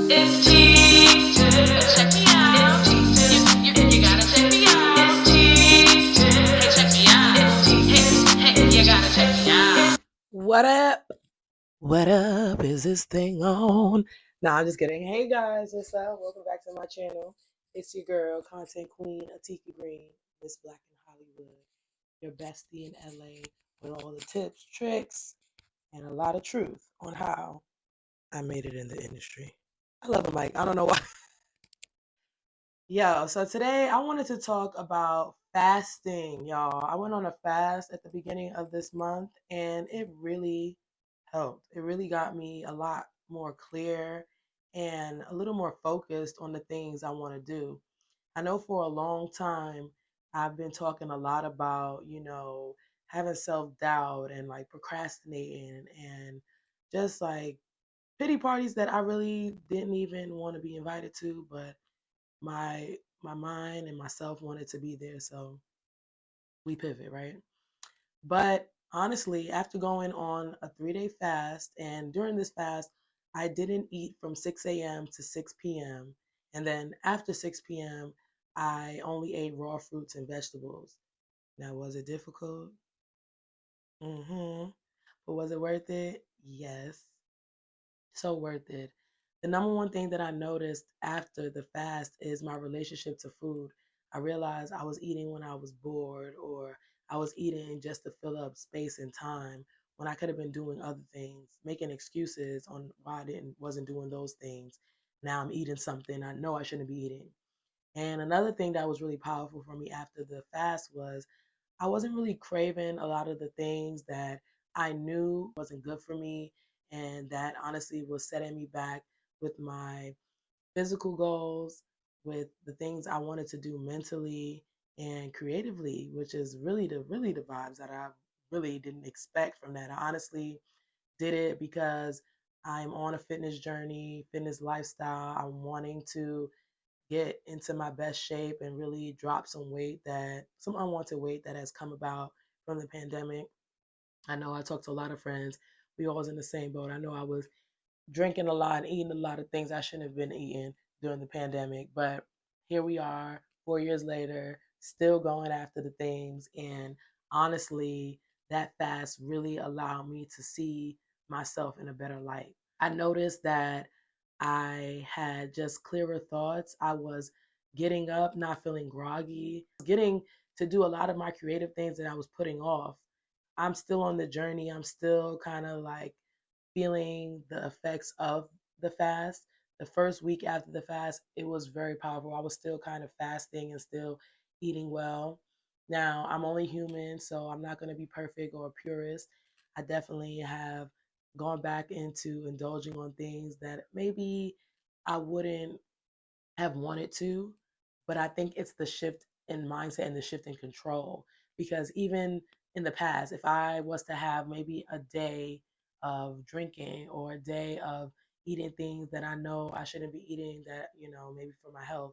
It's cheese. Check me out. You gotta check me out. It's cheese. Hey, check me out. Hey, you gotta check me out. What up? What up? Is this thing on? Nah, I'm just kidding. Hey guys, what's up? Welcome back to my channel. It's your girl, content queen, Atiki Green, Miss Black in Hollywood, your bestie in LA with all the tips, tricks, and a lot of truth on how I made it in the industry. I love a mic. I don't know why. Yo, so today I wanted to talk about fasting, y'all. I went on a fast at the beginning of this month and it really helped. It really got me a lot more clear and a little more focused on the things I want to do. I know for a long time I've been talking a lot about, having self-doubt and like procrastinating and just like pity parties that I really didn't even want to be invited to, but my mind and myself wanted to be there, so we pivot, right? But honestly, after going on a 3-day fast, and during this fast, I didn't eat from 6 a.m. to 6 p.m. And then after 6 p.m., I only ate raw fruits and vegetables. Now, was it difficult? Mm-hmm. But was it worth it? Yes. So worth it. The number one thing that I noticed after the fast is my relationship to food. I realized I was eating when I was bored, or I was eating just to fill up space and time when I could have been doing other things, making excuses on why I didn't wasn't doing those things. Now I'm eating something I know I shouldn't be eating. And another thing that was really powerful for me after the fast was I wasn't really craving a lot of the things that I knew wasn't good for me and that honestly was setting me back with my physical goals, with the things I wanted to do mentally and creatively, which is really the vibes that I really didn't expect from that. I honestly did it because I'm on a fitness journey, fitness lifestyle. I'm wanting to get into my best shape and really drop some unwanted weight that has come about from the pandemic. I know I talked to a lot of friends. We all was in the same boat. I know I was drinking a lot and eating a lot of things I shouldn't have been eating during the pandemic, but here we are 4 years later, still going after the things. And honestly, that fast really allowed me to see myself in a better light. I noticed that I had just clearer thoughts. I was getting up, not feeling groggy, getting to do a lot of my creative things that I was putting off. I'm still on the journey. I'm still kind of like feeling the effects of the fast. The first week after the fast, it was very powerful. I was still kind of fasting and still eating well. Now, I'm only human, so I'm not going to be perfect or a purist. I definitely have gone back into indulging on things that maybe I wouldn't have wanted to, but I think it's the shift in mindset and the shift in control. Because even in the past, if I was to have maybe a day of drinking or a day of eating things that I know I shouldn't be eating, that, maybe for my health,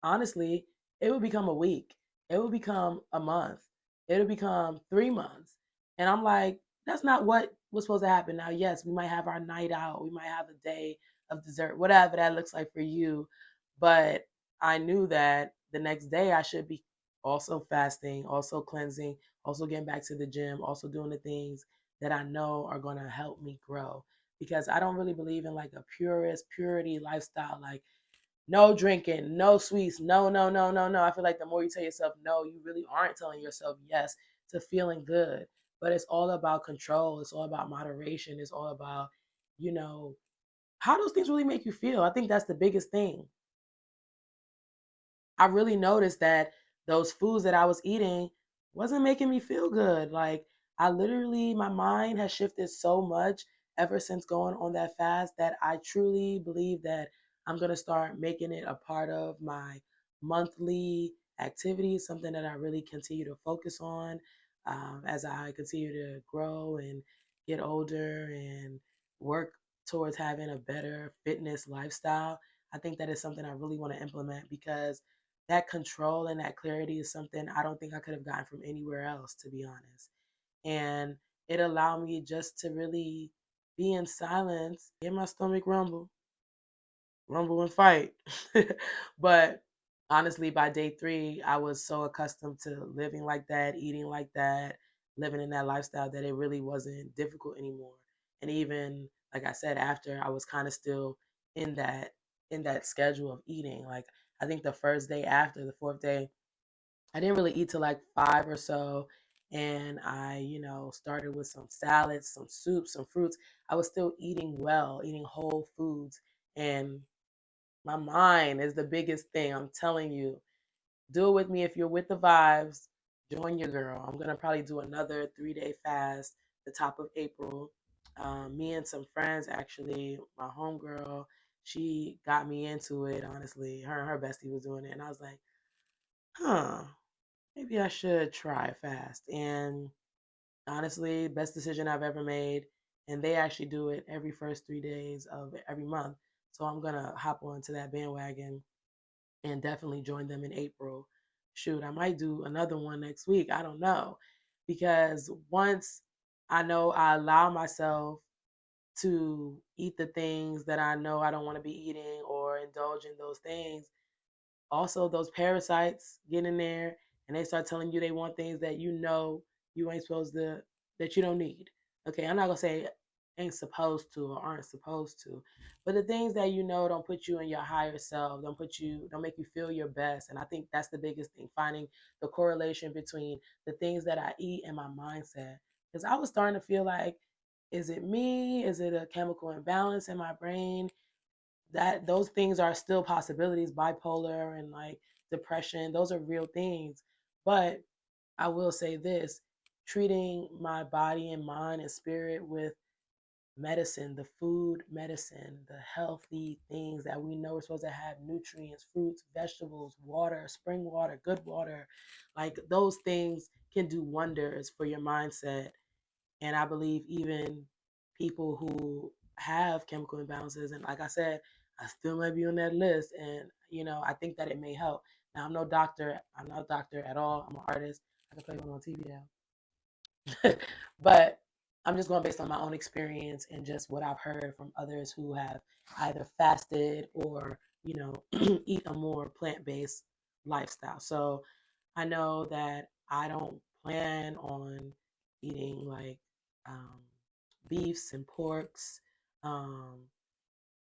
honestly, it would become a week. It would become a month. It would become 3 months. And I'm like, that's not what was supposed to happen. Now, yes, we might have our night out. We might have a day of dessert, whatever that looks like for you. But I knew that the next day I should be also fasting, also cleansing, also getting back to the gym, also doing the things that I know are going to help me grow. Because I don't really believe in like a purity lifestyle. Like, no drinking, no sweets, no, no, no, no, no. I feel like the more you tell yourself no, you really aren't telling yourself yes to feeling good. But it's all about control. It's all about moderation. It's all about, you know, how those things really make you feel. I think that's the biggest thing. I really noticed that those foods that I was eating wasn't making me feel good. Like I literally, my mind has shifted so much ever since going on that fast that I truly believe that I'm gonna start making it a part of my monthly activities, something that I really continue to focus on as I continue to grow and get older and work towards having a better fitness lifestyle. I think that is something I really want to implement because that control and that clarity is something I don't think I could have gotten from anywhere else, to be honest. And it allowed me just to really be in silence, hear my stomach rumble, rumble and fight. But honestly, by day 3, I was so accustomed to living like that, eating like that, living in that lifestyle that it really wasn't difficult anymore. And even like I said, after I was kind of still in that in that schedule of eating. Like I think the first day after, the fourth day, I didn't really eat till like 5 or so. And I, started with some salads, some soups, some fruits. I was still eating well, eating whole foods. And my mind is the biggest thing. I'm telling you. Do it with me if you're with the vibes. Join your girl. I'm gonna probably do another 3-day fast the top of April. Me and some friends actually, my homegirl, she got me into it. Honestly, her and her bestie was doing it, and I was like, huh, maybe I should try a fast. And honestly, best decision I've ever made. And they actually do it every first 3 days of every month. So I'm gonna hop onto that bandwagon and definitely join them in April. Shoot, I might do another one next week. I don't know. Because once I know I allow myself to eat the things that I know I don't want to be eating or indulge in those things, also those parasites get in there and they start telling you they want things that you know you ain't supposed to, that you don't need. Okay, I'm not gonna say ain't supposed to or aren't supposed to, but the things that you know don't put you in your higher self, don't make you feel your best. And I think that's the biggest thing, finding the correlation between the things that I eat and my mindset. Because I was starting to feel like, is it me, is it a chemical imbalance in my brain? That those things are still possibilities, bipolar and like depression, those are real things. But I will say this, treating my body and mind and spirit with medicine, the food medicine, the healthy things that we know we're supposed to have, nutrients, fruits, vegetables, water, spring water, good water, like those things can do wonders for your mindset. And I believe even people who have chemical imbalances, and like I said, I still might be on that list. And, I think that it may help. Now, I'm no doctor. I'm not a doctor at all. I'm an artist. I can play one on TV now. But I'm just going based on my own experience and just what I've heard from others who have either fasted or, eat a more plant based lifestyle. So I know that I don't plan on eating like um, beefs and porks. Um,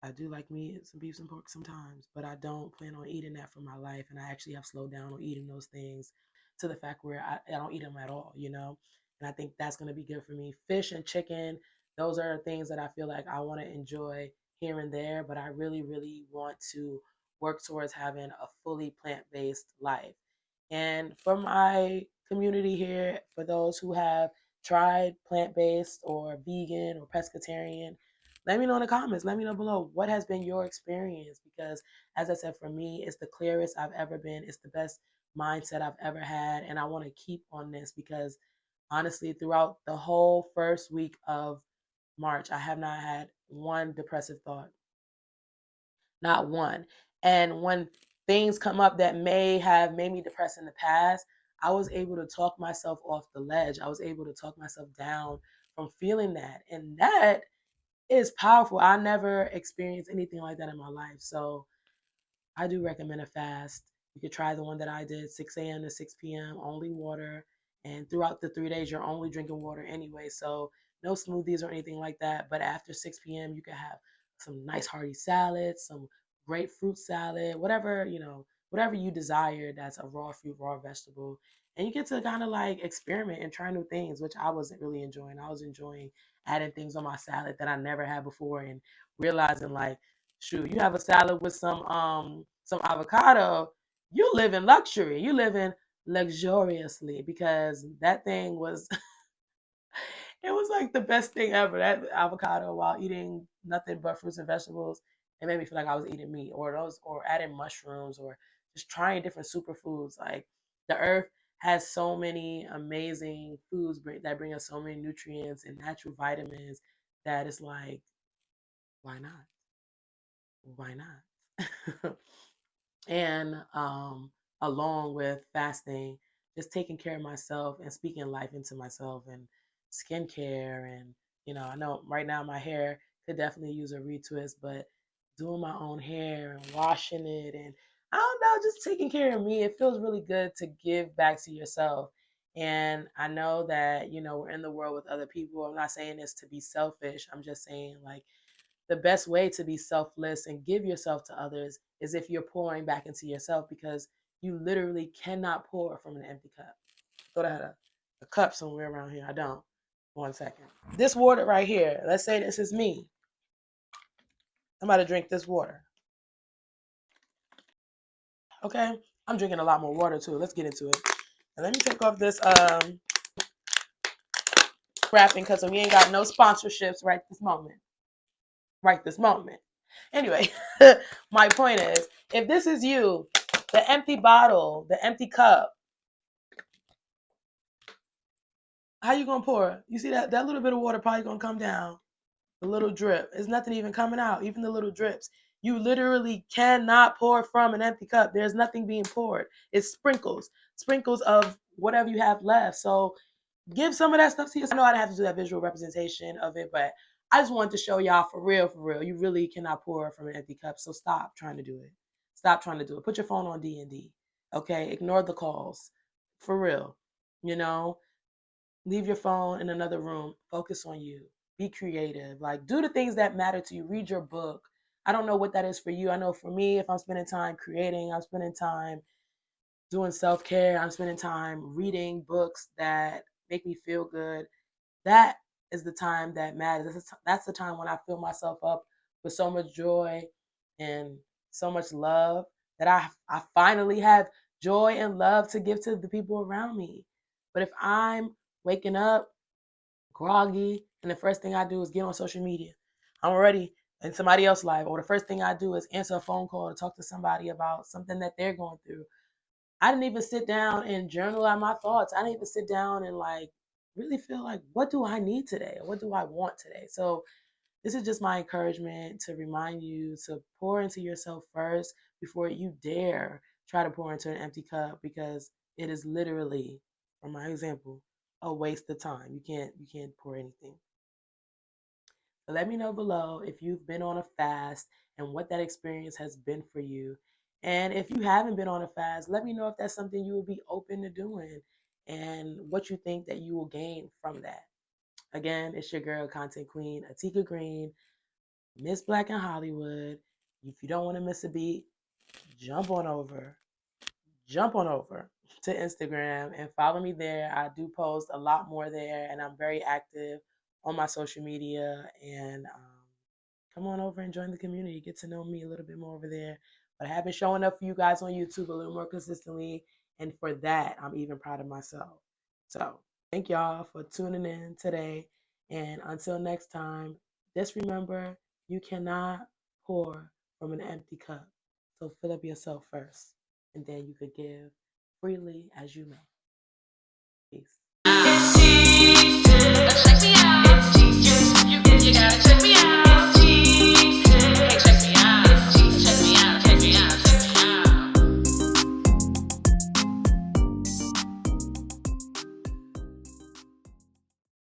I do like meat, some beef and pork sometimes, but I don't plan on eating that for my life. And I actually have slowed down on eating those things to the fact where I don't eat them at all. And I think that's going to be good for me. Fish and chicken, those are things that I feel like I want to enjoy here and there, but I really, really want to work towards having a fully plant based life. And for my community here, for those who have tried plant based or vegan or pescatarian, let me know in the comments. Let me know below what has been your experience. Because, as I said, for me, it's the clearest I've ever been. It's the best mindset I've ever had. And I want to keep on this because, honestly, throughout the whole first week of March, I have not had one depressive thought, not one. And when things come up that may have made me depressed in the past, I was able to talk myself off the ledge. I was able to talk myself down from feeling that. And that is powerful. I never experienced anything like that in my life. So I do recommend a fast. You could try the one that I did, 6 a.m. to 6 p.m., only water. And throughout the 3 days, you're only drinking water anyway. So no smoothies or anything like that. But after 6 p.m., you can have some nice hearty salad, some great fruit salad, whatever, whatever you desire that's a raw fruit, raw vegetable. And you get to kind of like experiment and try new things, which I wasn't really enjoying. I was enjoying adding things on my salad that I never had before and realizing like, shoot, you have a salad with some avocado, you live in luxury. You live in luxuriously because that thing was it was like the best thing ever. That avocado while eating nothing but fruits and vegetables, it made me feel like I was eating meat or adding mushrooms or just trying different superfoods. Like the earth has so many amazing foods that bring us so many nutrients and natural vitamins that it's like, why not? Why not? And along with fasting, just taking care of myself and speaking life into myself and skincare. And I know right now my hair could definitely use a retwist, but doing my own hair and washing it, and I don't know, just taking care of me. It feels really good to give back to yourself. And I know that, we're in the world with other people. I'm not saying this to be selfish. I'm just saying, like, the best way to be selfless and give yourself to others is if you're pouring back into yourself, because you literally cannot pour from an empty cup. Thought I had a cup somewhere around here. I don't. One second. This water right here, let's say this is me. I'm about to drink this water. Okay? I'm drinking a lot more water too. Let's get into it. And let me take off this wrapping, because we ain't got no sponsorships right this moment. Right this moment. Anyway, my point is, if this is you, the empty bottle, the empty cup, how you gonna pour? You see that little bit of water probably gonna come down. The little drip. There's nothing even coming out, even the little drips. You literally cannot pour from an empty cup. There's nothing being poured. It's sprinkles of whatever you have left. So give some of that stuff to yourself. I know I didn't have to do that visual representation of it, but I just wanted to show y'all for real. You really cannot pour from an empty cup. So stop trying to do it. Stop trying to do it. Put your phone on D&D. Okay? Ignore the calls. For real. Leave your phone in another room. Focus on you. Be creative. Like, do the things that matter to you. Read your book. I don't know what that is for you. I know for me, if I'm spending time creating, I'm spending time doing self-care, I'm spending time reading books that make me feel good. That is the time that matters. That's the time when I fill myself up with so much joy and so much love that I finally have joy and love to give to the people around me. But if I'm waking up groggy and the first thing I do is get on social media, I'm already in somebody else's life, or the first thing I do is answer a phone call to talk to somebody about something that they're going through. I didn't even sit down and journal out my thoughts. I didn't even sit down and like really feel like, what do I need today? What do I want today? So this is just my encouragement to remind you to pour into yourself first before you dare try to pour into an empty cup, because it is literally, from my example, a waste of time. You can't pour anything. So let me know below if you've been on a fast and what that experience has been for you. And if you haven't been on a fast, let me know if that's something you would be open to doing and what you think that you will gain from that. Again, it's your girl, Content Queen, Atika Green, Miss Blk In Hollywood. If you don't want to miss a beat, jump on over to Instagram and follow me there. I do post a lot more there, and I'm very active on my social media. And come on over and join the community. Get to know me a little bit more over there. But I have been showing up for you guys on YouTube a little more consistently, and for that, I'm even proud of myself. So thank y'all for tuning in today. And until next time, just remember, you cannot pour from an empty cup. So fill up yourself first, and then you could give freely as you may. Peace.